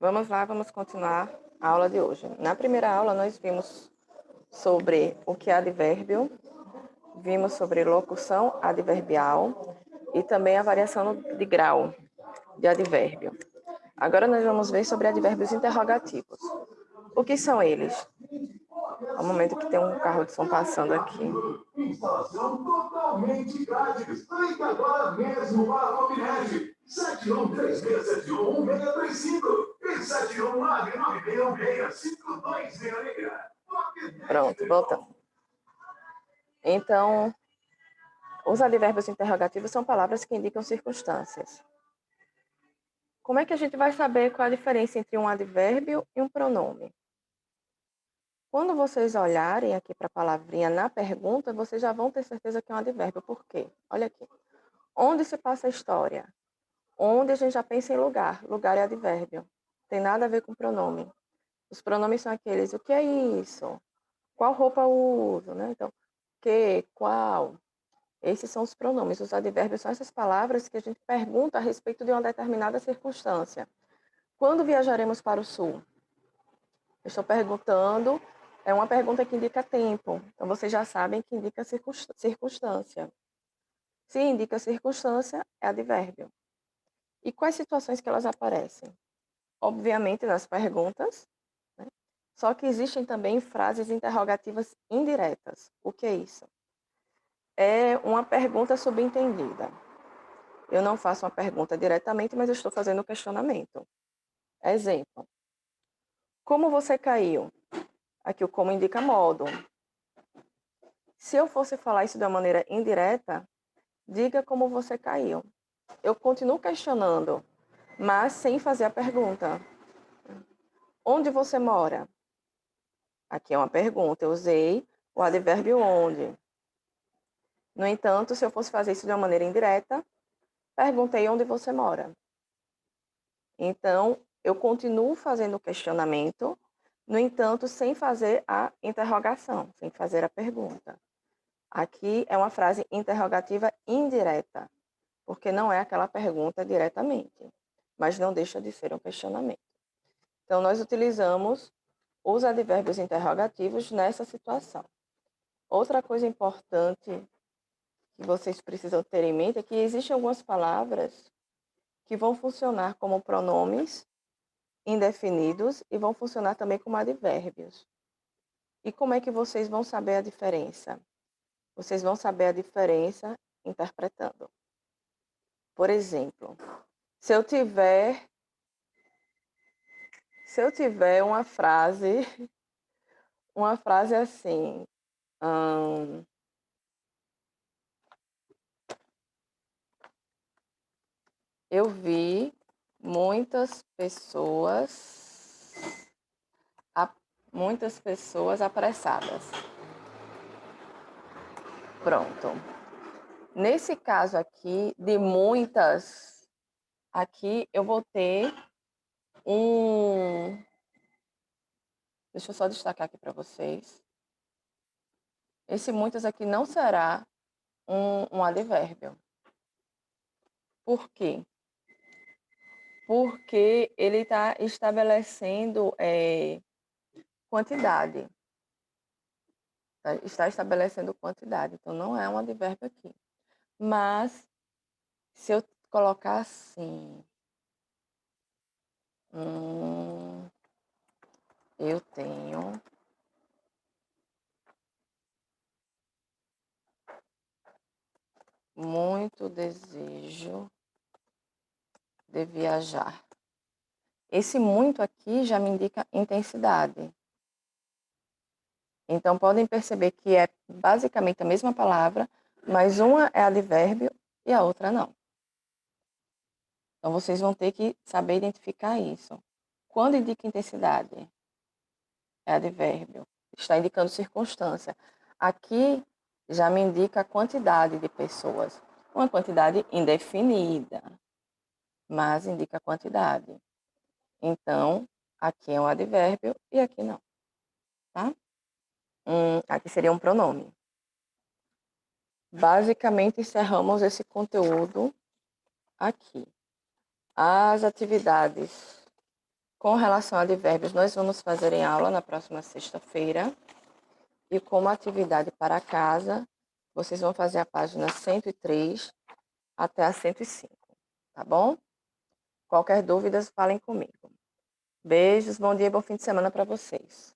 Vamos lá, vamos continuar a aula de hoje. Na primeira aula, nós vimos sobre o que é advérbio, vimos sobre locução adverbial e também a variação de grau de advérbio. Agora nós vamos ver sobre advérbios interrogativos. O que são eles? É o momento que tem um carro de som passando aqui. Instalação totalmente grátis. Ligue agora mesmo para a Topnet. 7136711635 e 71996165266. Pronto, voltamos. Então, os advérbios interrogativos são palavras que indicam circunstâncias. Como é que a gente vai saber qual a diferença entre um advérbio e um pronome? Quando vocês olharem aqui para a palavrinha na pergunta, vocês já vão ter certeza que é um advérbio. Por quê? Olha aqui. Onde se passa a história? Onde a gente já pensa em lugar. Lugar é advérbio. Tem nada a ver com pronome. Os pronomes são aqueles, o que é isso? Qual roupa eu uso? Né? Então, que, qual? Esses são os pronomes. Os advérbios são essas palavras que a gente pergunta a respeito de uma determinada circunstância. Quando viajaremos para o sul? Eu estou perguntando, é uma pergunta que indica tempo. Então, vocês já sabem que indica circunstância. Se indica circunstância, é advérbio. E quais situações que elas aparecem? Obviamente, nas perguntas, né? Só que existem também frases interrogativas indiretas. O que é isso? É uma pergunta subentendida. Eu não faço uma pergunta diretamente, mas eu estou fazendo um questionamento. Exemplo. Como você caiu? Aqui o como indica modo. Se eu fosse falar isso de uma maneira indireta, diga como você caiu. Eu continuo questionando, mas sem fazer a pergunta. Onde você mora? Aqui é uma pergunta. Eu usei o advérbio onde. No entanto, se eu fosse fazer isso de uma maneira indireta, perguntei onde você mora. Então, eu continuo fazendo o questionamento, no entanto, sem fazer a interrogação, sem fazer a pergunta. Aqui é uma frase interrogativa indireta, porque não é aquela pergunta diretamente, mas não deixa de ser um questionamento. Então, nós utilizamos os advérbios interrogativos nessa situação. Outra coisa importante que vocês precisam ter em mente é que existem algumas palavras que vão funcionar como pronomes indefinidos e vão funcionar também como advérbios. E como é que vocês vão saber a diferença? Vocês vão saber a diferença interpretando. Por exemplo, se eu tiver uma frase assim, eu vi muitas pessoas apressadas. Pronto. Nesse caso aqui, de muitas, aqui eu vou ter Deixa eu só destacar aqui para vocês. Esse muitas aqui não será um advérbio. Por quê? Porque ele está estabelecendo quantidade. Está estabelecendo quantidade. Então, não é um advérbio aqui. Mas, se eu colocar assim... eu tenho muito desejo de viajar. Esse muito aqui já me indica intensidade. Então, podem perceber que é basicamente a mesma palavra, mas uma é advérbio e a outra não. Então, vocês vão ter que saber identificar isso. Quando indica intensidade, é advérbio. Está indicando circunstância. Aqui já me indica a quantidade de pessoas. Uma quantidade indefinida, mas indica a quantidade. Então, aqui é um advérbio e aqui não. Tá? Aqui seria um pronome. Basicamente, encerramos esse conteúdo aqui. As atividades Com relação a advérbios, nós vamos fazer em aula na próxima sexta-feira. E como atividade para casa, vocês vão fazer a página 103 até a 105, tá bom? Qualquer dúvida, falem comigo. Beijos, bom dia e bom fim de semana para vocês.